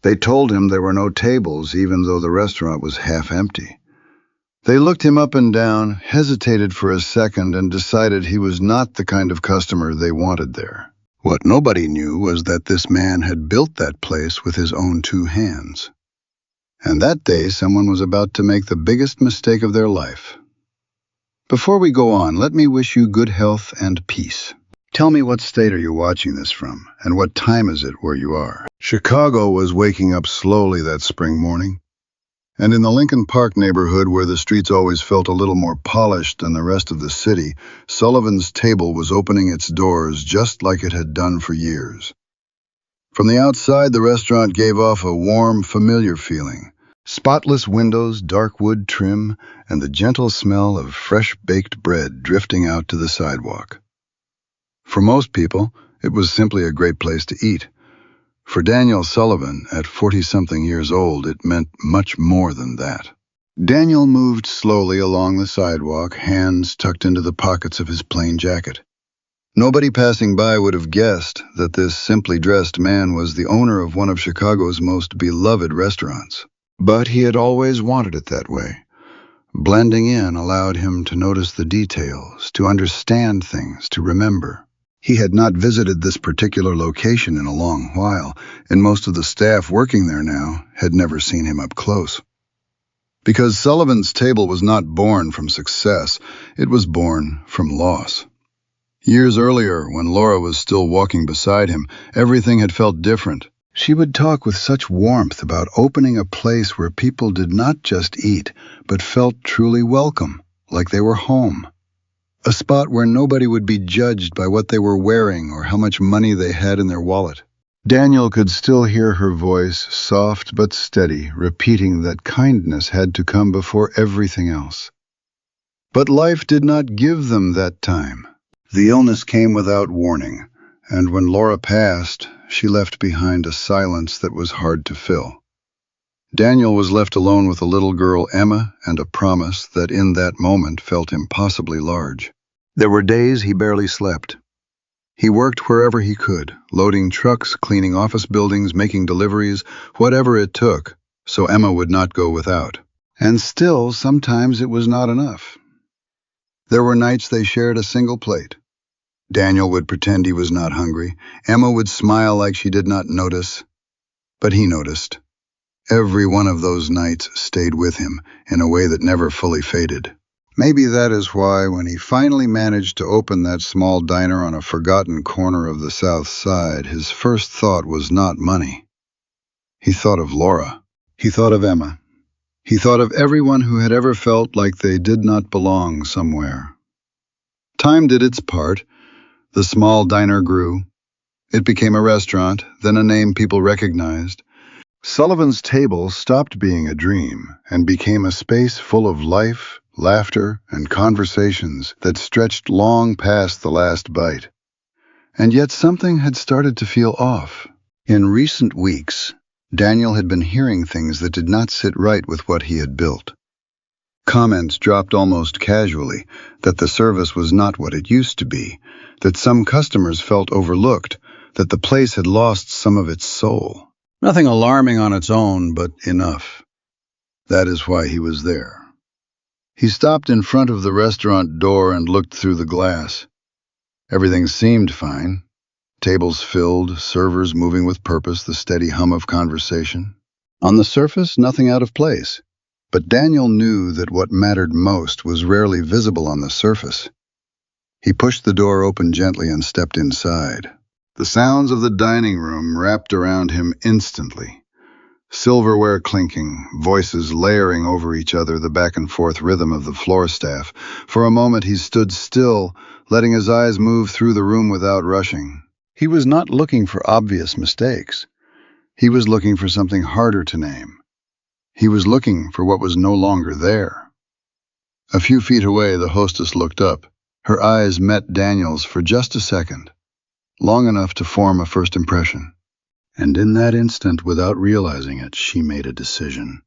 They told him there were no tables, even though the restaurant was half empty. They looked him up and down, hesitated for a second, and decided he was not the kind of customer they wanted there. What nobody knew was that this man had built that place with his own 2 hands. And that day, someone was about to make the biggest mistake of their life. Before we go on, let me wish you good health and peace. Tell me, what state are you watching this from, and what time is it where you are? Chicago was waking up slowly that spring morning. And in the Lincoln Park neighborhood, where the streets always felt a little more polished than the rest of the city, Sullivan's Table was opening its doors just like it had done for years. From the outside, the restaurant gave off a warm, familiar feeling. Spotless windows, dark wood trim, and the gentle smell of fresh-baked bread drifting out to the sidewalk. For most people, it was simply a great place to eat. For Daniel Sullivan, at 40-something years old, it meant much more than that. Daniel moved slowly along the sidewalk, hands tucked into the pockets of his plain jacket. Nobody passing by would have guessed that this simply dressed man was the owner of one of Chicago's most beloved restaurants. But he had always wanted it that way. Blending in allowed him to notice the details, to understand things, to remember. He had not visited this particular location in a long while, and most of the staff working there now had never seen him up close. Because Sullivan's Table was not born from success, it was born from loss. Years earlier, when Laura was still walking beside him, everything had felt different. She would talk with such warmth about opening a place where people did not just eat, but felt truly welcome, like they were home. A spot where nobody would be judged by what they were wearing or how much money they had in their wallet. Daniel could still hear her voice, soft but steady, repeating that kindness had to come before everything else. But life did not give them that time. The illness came without warning, and when Laura passed, she left behind a silence that was hard to fill. Daniel was left alone with a little girl, Emma, and a promise that in that moment felt impossibly large. There were days he barely slept. He worked wherever he could, loading trucks, cleaning office buildings, making deliveries, whatever it took, so Emma would not go without. And still, sometimes it was not enough. There were nights they shared a single plate. Daniel would pretend he was not hungry. Emma would smile like she did not notice. But he noticed. Every one of those nights stayed with him in a way that never fully faded. Maybe that is why, when he finally managed to open that small diner on a forgotten corner of the South Side, his first thought was not money. He thought of Laura. He thought of Emma. He thought of everyone who had ever felt like they did not belong somewhere. Time did its part. The small diner grew. It became a restaurant, then a name people recognized. Sullivan's Table stopped being a dream and became a space full of life, laughter, and conversations that stretched long past the last bite. And yet something had started to feel off. In recent weeks, Daniel had been hearing things that did not sit right with what he had built. Comments dropped almost casually that the service was not what it used to be, that some customers felt overlooked, that the place had lost some of its soul. Nothing alarming on its own, but enough. That is why he was there. He stopped in front of the restaurant door and looked through the glass. Everything seemed fine. Tables filled, servers moving with purpose, the steady hum of conversation. On the surface, nothing out of place. But Daniel knew that what mattered most was rarely visible on the surface. He pushed the door open gently and stepped inside. The sounds of the dining room wrapped around him instantly. Silverware clinking, voices layering over each other, the back-and-forth rhythm of the floor staff. For a moment he stood still, letting his eyes move through the room without rushing. He was not looking for obvious mistakes. He was looking for something harder to name. He was looking for what was no longer there. A few feet away, the hostess looked up. Her eyes met Daniel's for just a second, long enough to form a first impression. And in that instant, without realizing it, she made a decision.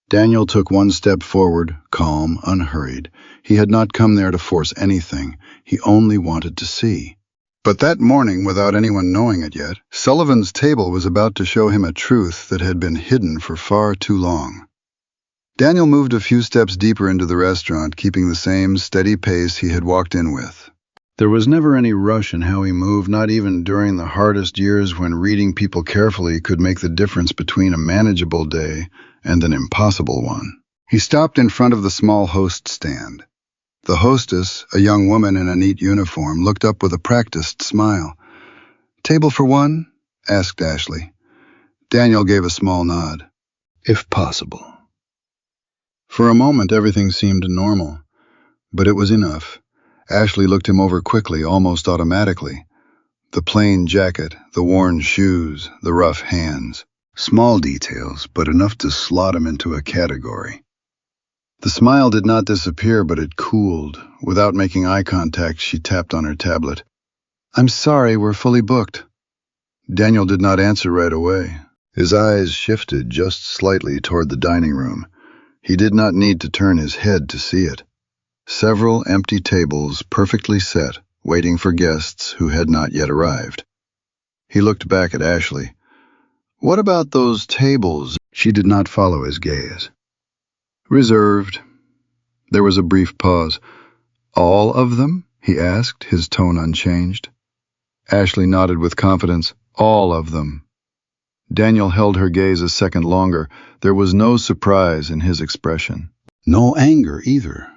Daniel took one step forward, calm, unhurried. He had not come there to force anything. He only wanted to see. But that morning, without anyone knowing it yet, Sullivan's table was about to show him a truth that had been hidden for far too long. Daniel moved a few steps deeper into the restaurant, keeping the same steady pace he had walked in with. There was never any rush in how he moved, not even during the hardest years when reading people carefully could make the difference between a manageable day and an impossible one. He stopped in front of the small host stand. The hostess, a young woman in a neat uniform, looked up with a practiced smile. "Table for one?" asked Ashley. Daniel gave a small nod. "If possible." For a moment, everything seemed normal, but it was enough. Ashley looked him over quickly, almost automatically. The plain jacket, the worn shoes, the rough hands. Small details, but enough to slot him into a category. The smile did not disappear, but it cooled. Without making eye contact, she tapped on her tablet. "I'm sorry, we're fully booked." Daniel did not answer right away. His eyes shifted just slightly toward the dining room. He did not need to turn his head to see it. Several empty tables perfectly set, waiting for guests who had not yet arrived. He looked back at Ashley. "What about those tables?" She did not follow his gaze. "Reserved." There was a brief pause. "All of them?" he asked, his tone unchanged. Ashley nodded with confidence. "All of them." Daniel held her gaze a second longer. There was no surprise in his expression. No anger either.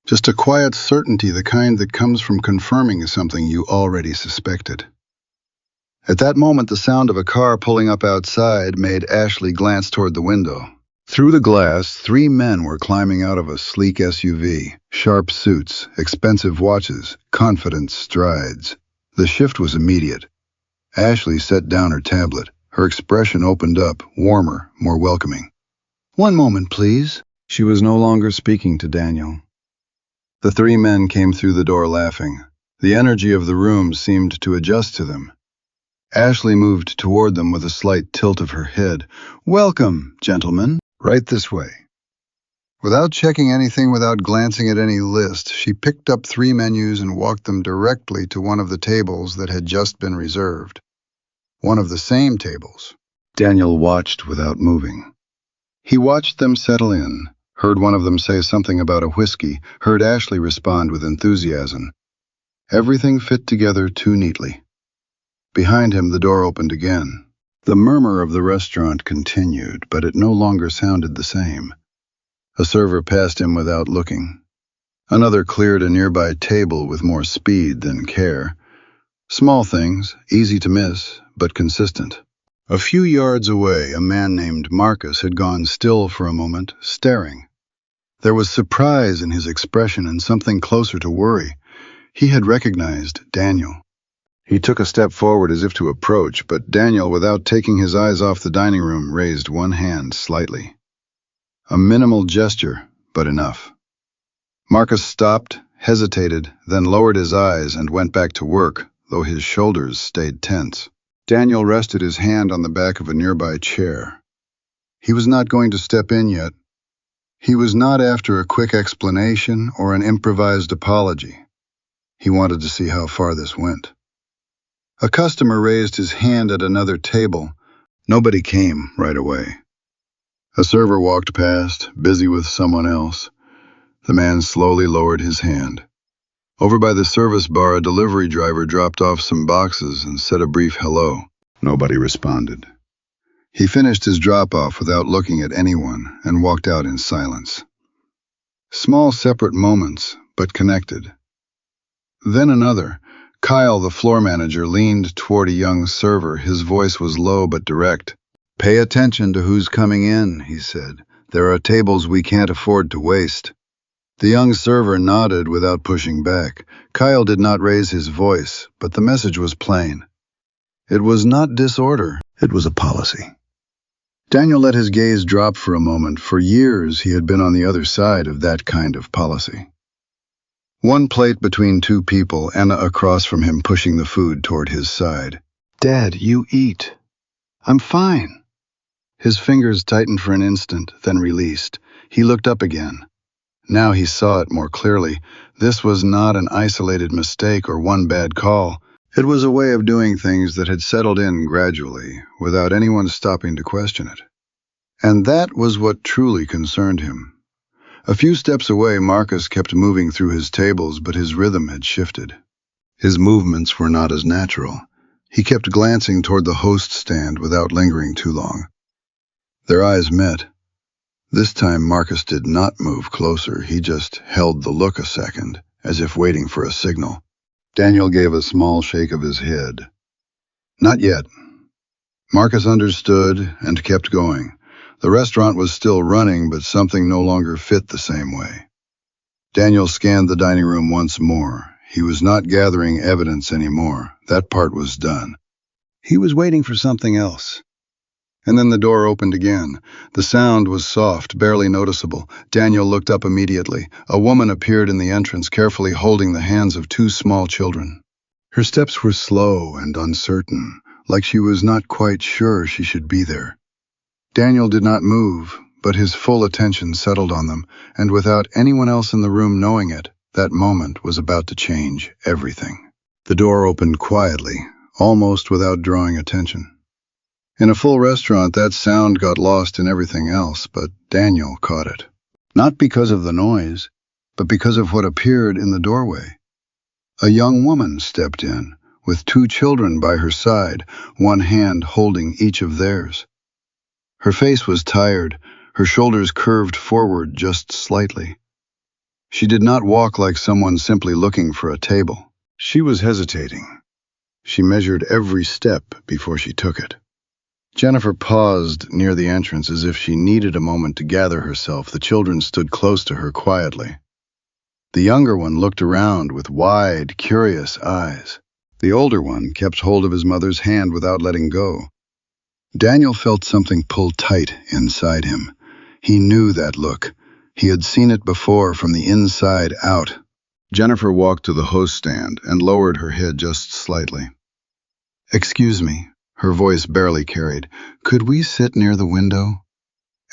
Just a quiet certainty, the kind that comes from confirming something you already suspected. At that moment, the sound of a car pulling up outside made Ashley glance toward the window. Through the glass, 3 men were climbing out of a sleek SUV. Sharp suits, expensive watches, confident strides. The shift was immediate. Ashley set down her tablet. Her expression opened up, warmer, more welcoming. "One moment, please." She was no longer speaking to Daniel. The 3 men came through the door laughing. The energy of the room seemed to adjust to them. Ashley moved toward them with a slight tilt of her head. "Welcome, gentlemen. Right this way." Without checking anything, without glancing at any list, she picked up 3 menus and walked them directly to one of the tables that had just been reserved. One of the same tables. Daniel watched without moving. He watched them settle in, heard one of them say something about a whiskey, heard Ashley respond with enthusiasm. Everything fit together too neatly. Behind him, the door opened again. The murmur of the restaurant continued, but it no longer sounded the same. A server passed him without looking. Another cleared a nearby table with more speed than care. Small things, easy to miss, but consistent. A few yards away, a man named Marcus had gone still for a moment, staring. There was surprise in his expression and something closer to worry. He had recognized Daniel. He took a step forward as if to approach, but Daniel, without taking his eyes off the dining room, raised one hand slightly. A minimal gesture, but enough. Marcus stopped, hesitated, then lowered his eyes and went back to work, though his shoulders stayed tense. Daniel rested his hand on the back of a nearby chair. He was not going to step in yet. He was not after a quick explanation or an improvised apology. He wanted to see how far this went. A customer raised his hand at another table. Nobody came right away. A server walked past, busy with someone else. The man slowly lowered his hand. Over by the service bar, a delivery driver dropped off some boxes and said a brief hello. Nobody responded. He finished his drop-off without looking at anyone and walked out in silence. Small separate moments, but connected. Then another. Kyle, the floor manager, leaned toward a young server. His voice was low but direct. "Pay attention to who's coming in," he said. "There are tables we can't afford to waste." The young server nodded without pushing back. Kyle did not raise his voice, but the message was plain. It was not disorder, it was a policy. Daniel let his gaze drop for a moment. For years, he had been on the other side of that kind of policy. One plate between 2 people, Anna across from him pushing the food toward his side. "Dad, you eat." "I'm fine." His fingers tightened for an instant, then released. He looked up again. Now he saw it more clearly. This was not an isolated mistake or one bad call. It was a way of doing things that had settled in gradually, without anyone stopping to question it. And that was what truly concerned him. A few steps away, Marcus kept moving through his tables, but his rhythm had shifted. His movements were not as natural. He kept glancing toward the host stand without lingering too long. Their eyes met. This time Marcus did not move closer. He just held the look a second, as if waiting for a signal. Daniel gave a small shake of his head. Not yet. Marcus understood and kept going. The restaurant was still running, but something no longer fit the same way. Daniel scanned the dining room once more. He was not gathering evidence anymore. That part was done. He was waiting for something else. And then the door opened again. The sound was soft, barely noticeable. Daniel looked up immediately. A woman appeared in the entrance, carefully holding the hands of two small children. Her steps were slow and uncertain, like she was not quite sure she should be there. Daniel did not move, but his full attention settled on them, and without anyone else in the room knowing it, that moment was about to change everything. The door opened quietly, almost without drawing attention. In a full restaurant, that sound got lost in everything else, but Daniel caught it. Not because of the noise, but because of what appeared in the doorway. A young woman stepped in, with two children by her side, one hand holding each of theirs. Her face was tired, her shoulders curved forward just slightly. She did not walk like someone simply looking for a table. She was hesitating. She measured every step before she took it. Jennifer paused near the entrance as if she needed a moment to gather herself. The children stood close to her quietly. The younger one looked around with wide, curious eyes. The older one kept hold of his mother's hand without letting go. Daniel felt something pull tight inside him. He knew that look. He had seen it before from the inside out. Jennifer walked to the host stand and lowered her head just slightly. "Excuse me," her voice barely carried. "Could we sit near the window?"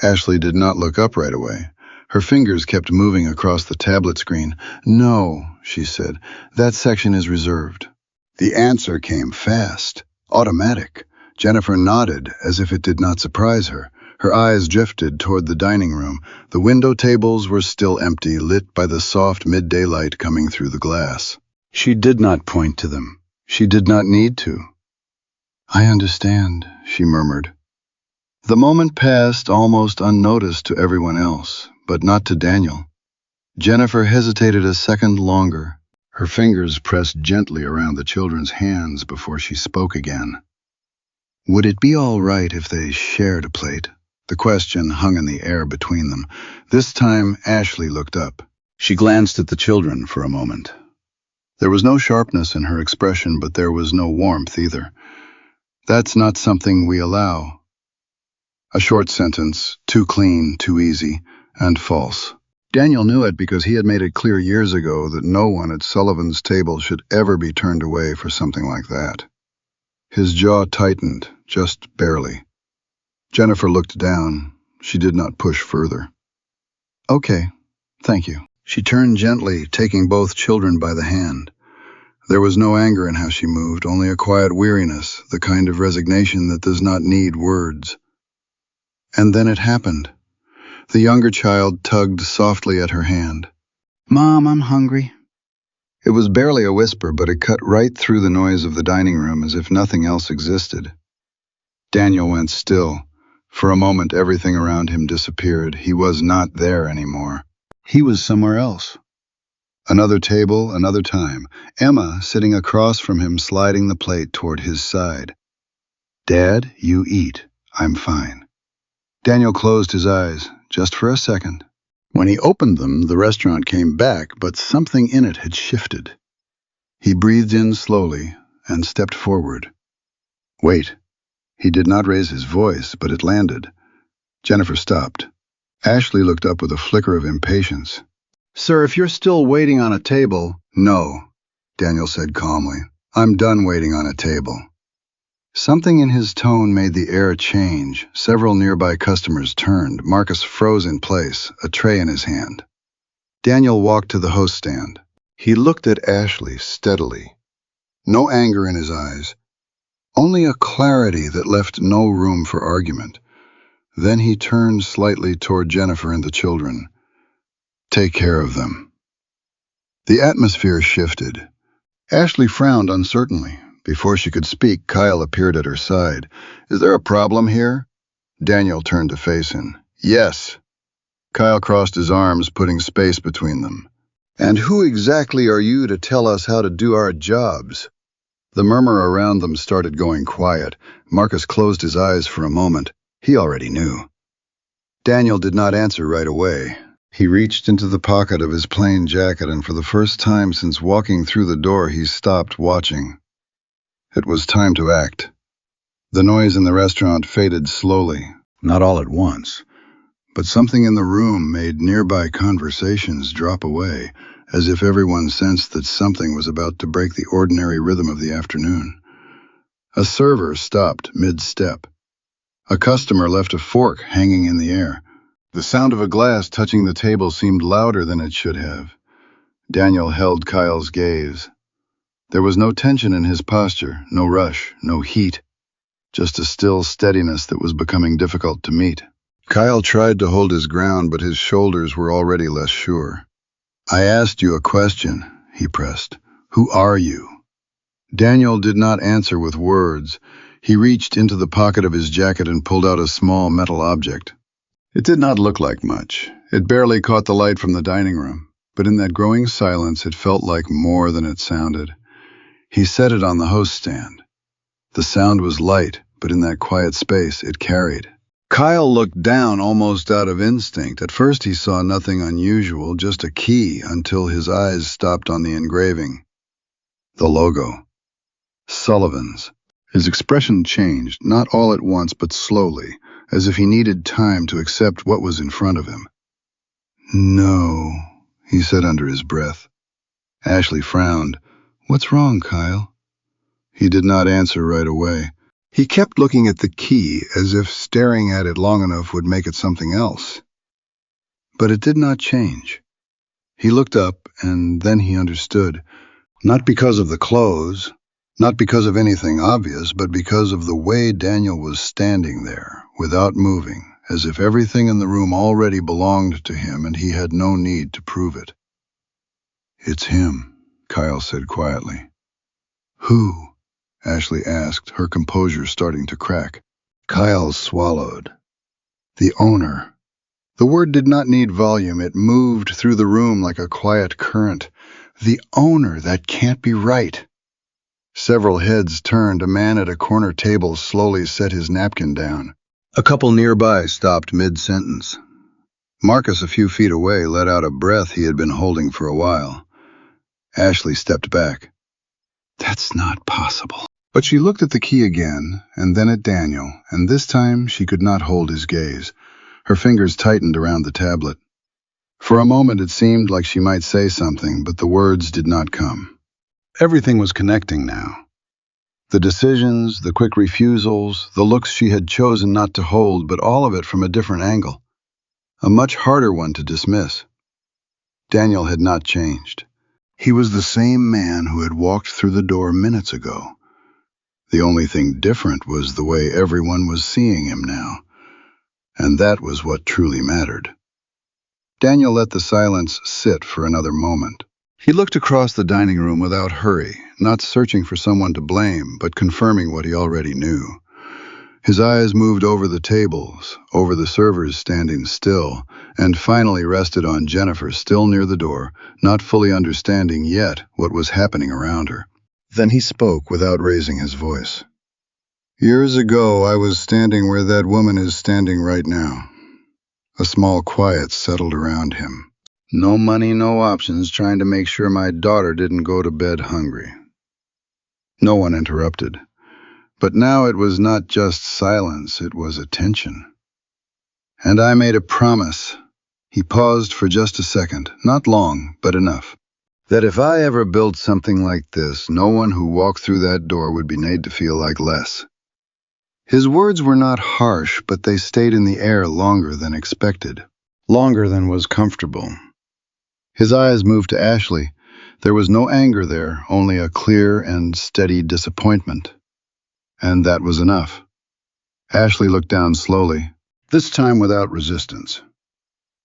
Ashley did not look up right away. Her fingers kept moving across the tablet screen. "No," she said, "that section is reserved." The answer came fast, automatic. Jennifer nodded as if it did not surprise her. Her eyes drifted toward the dining room. The window tables were still empty, lit by the soft midday light coming through the glass. She did not point to them. She did not need to. "I understand," she murmured. The moment passed almost unnoticed to everyone else, but not to Daniel. Jennifer hesitated a second longer. Her fingers pressed gently around the children's hands before she spoke again. "Would it be all right if they shared a plate?" The question hung in the air between them. This time, Ashley looked up. She glanced at the children for a moment. There was no sharpness in her expression, but there was no warmth either. "That's not something we allow." A short sentence, too clean, too easy, and false. Daniel knew it because he had made it clear years ago that no one at Sullivan's table should ever be turned away for something like that. His jaw tightened, just barely. Jennifer looked down. She did not push further. "Okay, thank you." She turned gently, taking both children by the hand. There was no anger in how she moved, only a quiet weariness, the kind of resignation that does not need words. And then it happened. The younger child tugged softly at her hand. "Mom, I'm hungry." It was barely a whisper, but it cut right through the noise of the dining room as if nothing else existed. Daniel went still. For a moment, everything around him disappeared. He was not there anymore. He was somewhere else. Another table, another time. Emma sitting across from him, sliding the plate toward his side. "Dad, you eat. I'm fine." Daniel closed his eyes, just for a second. When he opened them, the restaurant came back, but something in it had shifted. He breathed in slowly and stepped forward. "Wait." He did not raise his voice, but it landed. Jennifer stopped. Ashley looked up with a flicker of impatience. "Sir, if you're still waiting on a table—" "No," Daniel said calmly. "I'm done waiting on a table." Something in his tone made the air change. Several nearby customers turned. Marcus froze in place, a tray in his hand. Daniel walked to the host stand. He looked at Ashley steadily. No anger in his eyes, only a clarity that left no room for argument. Then he turned slightly toward Jennifer and the children. "Take care of them." The atmosphere shifted. Ashley frowned uncertainly. Before she could speak, Kyle appeared at her side. "Is there a problem here?" Daniel turned to face him. "Yes." Kyle crossed his arms, putting space between them. "And who exactly are you to tell us how to do our jobs?" The murmur around them started going quiet. Marcus closed his eyes for a moment. He already knew. Daniel did not answer right away. He reached into the pocket of his plain jacket, and for the first time since walking through the door, he stopped watching. It was time to act. The noise in the restaurant faded slowly, not all at once, but something in the room made nearby conversations drop away, as if everyone sensed that something was about to break the ordinary rhythm of the afternoon. A server stopped mid-step. A customer left a fork hanging in the air. The sound of a glass touching the table seemed louder than it should have. Daniel held Kyle's gaze. There was no tension in his posture, no rush, no heat, just a still steadiness that was becoming difficult to meet. Kyle tried to hold his ground, but his shoulders were already less sure. "I asked you a question," he pressed. "Who are you?" Daniel did not answer with words. He reached into the pocket of his jacket and pulled out a small metal object. It did not look like much. It barely caught the light from the dining room, but in that growing silence it felt like more than it sounded. He set it on the host stand. The sound was light, but in that quiet space it carried. Kyle looked down almost out of instinct. At first he saw nothing unusual, just a key, until his eyes stopped on the engraving. The logo. Sullivan's. His expression changed, not all at once but slowly, as if he needed time to accept what was in front of him. "No," he said under his breath. Ashley frowned. "What's wrong, Kyle?" He did not answer right away. He kept looking at the key, as if staring at it long enough would make it something else. But it did not change. He looked up, and then he understood. Not because of the clothes, not because of anything obvious, but because of the way Daniel was standing there, without moving, as if everything in the room already belonged to him and he had no need to prove it. "It's him," Kyle said quietly. "Who?" Ashley asked, her composure starting to crack. Kyle swallowed. "The owner." The word did not need volume. It moved through the room like a quiet current. "The owner, that can't be right." Several heads turned. A man at a corner table slowly set his napkin down. A couple nearby stopped mid-sentence. Marcus, a few feet away, let out a breath he had been holding for a while. Ashley stepped back. "That's not possible." But she looked at the key again, and then at Daniel, and this time she could not hold his gaze. Her fingers tightened around the tablet. For a moment it seemed like she might say something, but the words did not come. Everything was connecting now. The decisions, the quick refusals, the looks she had chosen not to hold, but all of it from a different angle. A much harder one to dismiss. Daniel had not changed. He was the same man who had walked through the door minutes ago. The only thing different was the way everyone was seeing him now. And that was what truly mattered. Daniel let the silence sit for another moment. He looked across the dining room without hurry, not searching for someone to blame, but confirming what he already knew. His eyes moved over the tables, over the servers standing still, and finally rested on Jennifer, still near the door, not fully understanding yet what was happening around her. Then he spoke without raising his voice. "Years ago, I was standing where that woman is standing right now." A small quiet settled around him. "No money, no options, trying to make sure my daughter didn't go to bed hungry." No one interrupted. But now it was not just silence, it was attention. "And I made a promise." He paused for just a second, not long, but enough. "That if I ever built something like this, no one who walked through that door would be made to feel like less." His words were not harsh, but they stayed in the air longer than expected, longer than was comfortable. His eyes moved to Ashley. There was no anger there, only a clear and steady disappointment. And that was enough. Ashley looked down slowly, this time without resistance.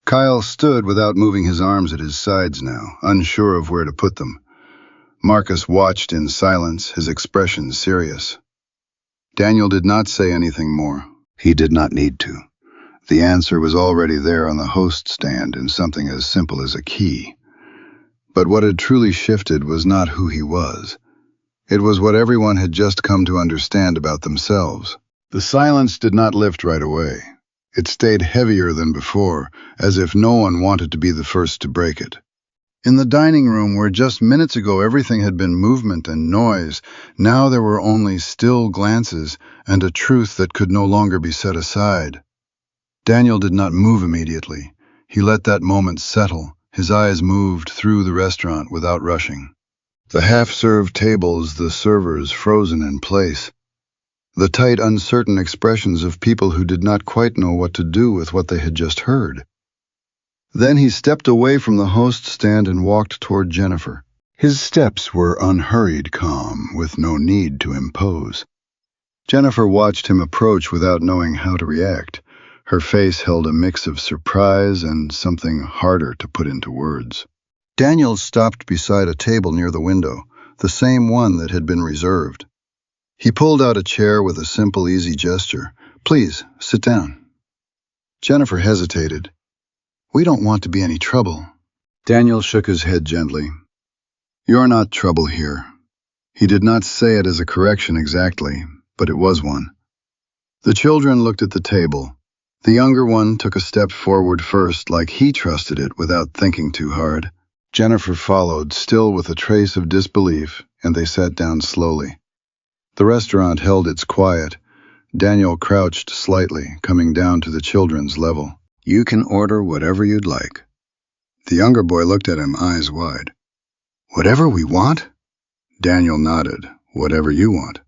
Kyle stood without moving his arms at his sides now, unsure of where to put them. Marcus watched in silence, his expression serious. Daniel did not say anything more. He did not need to. The answer was already there on the host stand in something as simple as a key. But what had truly shifted was not who he was. It was what everyone had just come to understand about themselves. The silence did not lift right away. It stayed heavier than before, as if no one wanted to be the first to break it. In the dining room, where just minutes ago everything had been movement and noise, now there were only still glances and a truth that could no longer be set aside. Daniel did not move immediately. He let that moment settle. His eyes moved through the restaurant without rushing. The half-served tables, the servers frozen in place. The tight, uncertain expressions of people who did not quite know what to do with what they had just heard. Then he stepped away from the host stand and walked toward Jennifer. His steps were unhurried, calm, with no need to impose. Jennifer watched him approach without knowing how to react. Her face held a mix of surprise and something harder to put into words. Daniel stopped beside a table near the window, the same one that had been reserved. He pulled out a chair with a simple, easy gesture. "Please, sit down." Jennifer hesitated. "We don't want to be any trouble." Daniel shook his head gently. "You're not trouble here." He did not say it as a correction exactly, but it was one. The children looked at the table. The younger one took a step forward first, like he trusted it without thinking too hard. Jennifer followed, still with a trace of disbelief, and they sat down slowly. The restaurant held its quiet. Daniel crouched slightly, coming down to the children's level. "You can order whatever you'd like." The younger boy looked at him, eyes wide. "Whatever we want?" Daniel nodded. "Whatever you want."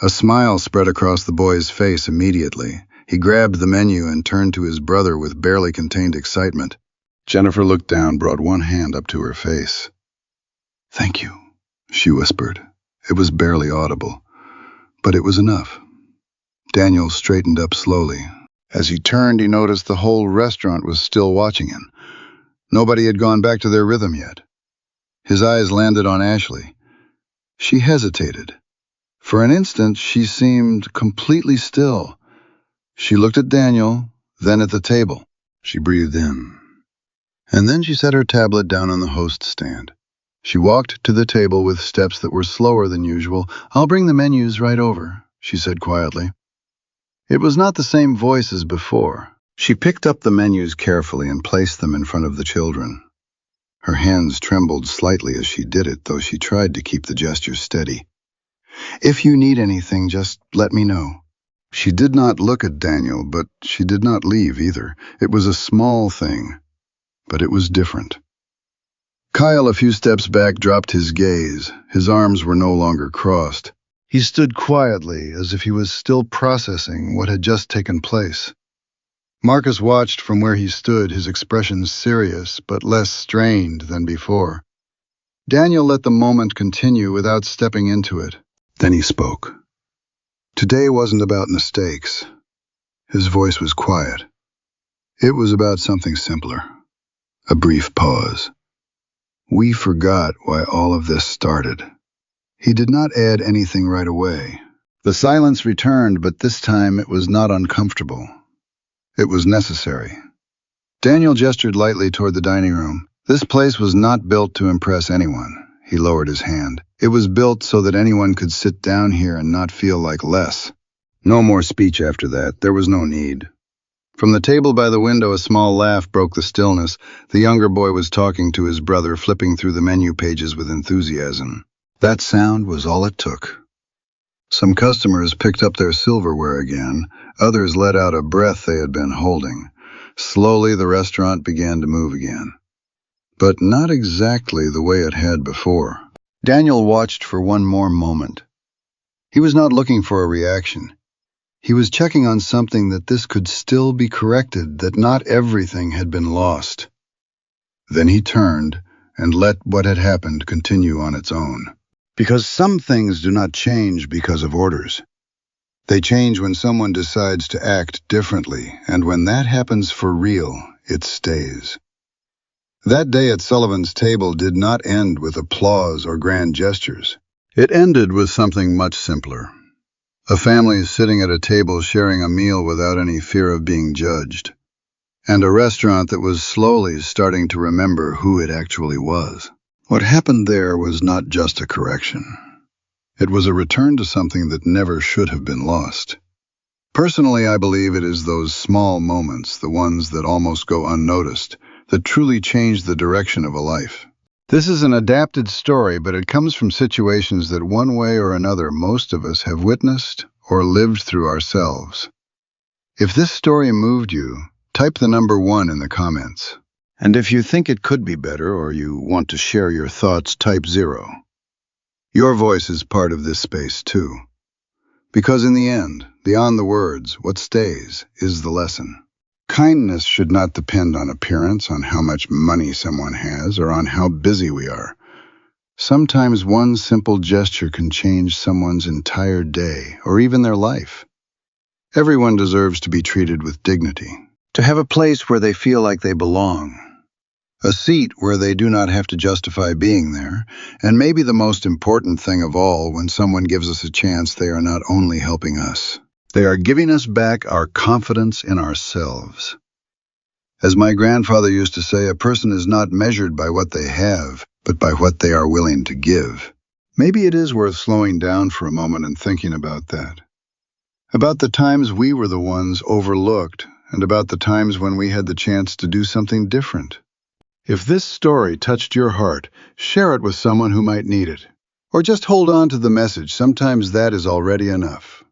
A smile spread across the boy's face immediately. He grabbed the menu and turned to his brother with barely contained excitement. Jennifer looked down, brought one hand up to her face. "Thank you," she whispered. It was barely audible, but it was enough. Daniel straightened up slowly. As he turned, he noticed the whole restaurant was still watching him. Nobody had gone back to their rhythm yet. His eyes landed on Ashley. She hesitated. For an instant, she seemed completely still. She looked at Daniel, then at the table. She breathed in. And then she set her tablet down on the host stand. She walked to the table with steps that were slower than usual. "I'll bring the menus right over," she said quietly. It was not the same voice as before. She picked up the menus carefully and placed them in front of the children. Her hands trembled slightly as she did it, though she tried to keep the gesture steady. "If you need anything, just let me know." She did not look at Daniel, but she did not leave either. It was a small thing, but it was different. Kyle, a few steps back, dropped his gaze. His arms were no longer crossed. He stood quietly, as if he was still processing what had just taken place. Marcus watched from where he stood, his expression serious, but less strained than before. Daniel let the moment continue without stepping into it. Then he spoke. Today wasn't about mistakes. His voice was quiet. It was about something simpler. A brief pause. We forgot why all of this started. He did not add anything right away. The silence returned, but this time it was not uncomfortable. It was necessary. Daniel gestured lightly toward the dining room. This place was not built to impress anyone. He lowered his hand. It was built so that anyone could sit down here and not feel like less. No more speech after that. There was no need. From the table by the window, a small laugh broke the stillness. The younger boy was talking to his brother, flipping through the menu pages with enthusiasm. That sound was all it took. Some customers picked up their silverware again. Others let out a breath they had been holding. Slowly, the restaurant began to move again. But not exactly the way it had before. Daniel watched for one more moment. He was not looking for a reaction. He was checking on something, that this could still be corrected, that not everything had been lost. Then he turned and let what had happened continue on its own. Because some things do not change because of orders. They change when someone decides to act differently, and when that happens for real, it stays. That day at Sullivan's table did not end with applause or grand gestures. It ended with something much simpler. A family sitting at a table sharing a meal without any fear of being judged. And a restaurant that was slowly starting to remember who it actually was. What happened there was not just a correction. It was a return to something that never should have been lost. Personally, I believe it is those small moments, the ones that almost go unnoticed, that truly change the direction of a life. This is an adapted story, but it comes from situations that one way or another most of us have witnessed or lived through ourselves. If this story moved you, type the number 1 in the comments. And if you think it could be better or you want to share your thoughts, type 0. Your voice is part of this space too. Because in the end, beyond the words, what stays is the lesson. Kindness should not depend on appearance, on how much money someone has, or on how busy we are. Sometimes one simple gesture can change someone's entire day, or even their life. Everyone deserves to be treated with dignity, to have a place where they feel like they belong, a seat where they do not have to justify being there, and maybe the most important thing of all, when someone gives us a chance, they are not only helping us. They are giving us back our confidence in ourselves. As my grandfather used to say, a person is not measured by what they have, but by what they are willing to give. Maybe it is worth slowing down for a moment and thinking about that. About the times we were the ones overlooked, and about the times when we had the chance to do something different. If this story touched your heart, share it with someone who might need it. Or just hold on to the message. Sometimes that is already enough.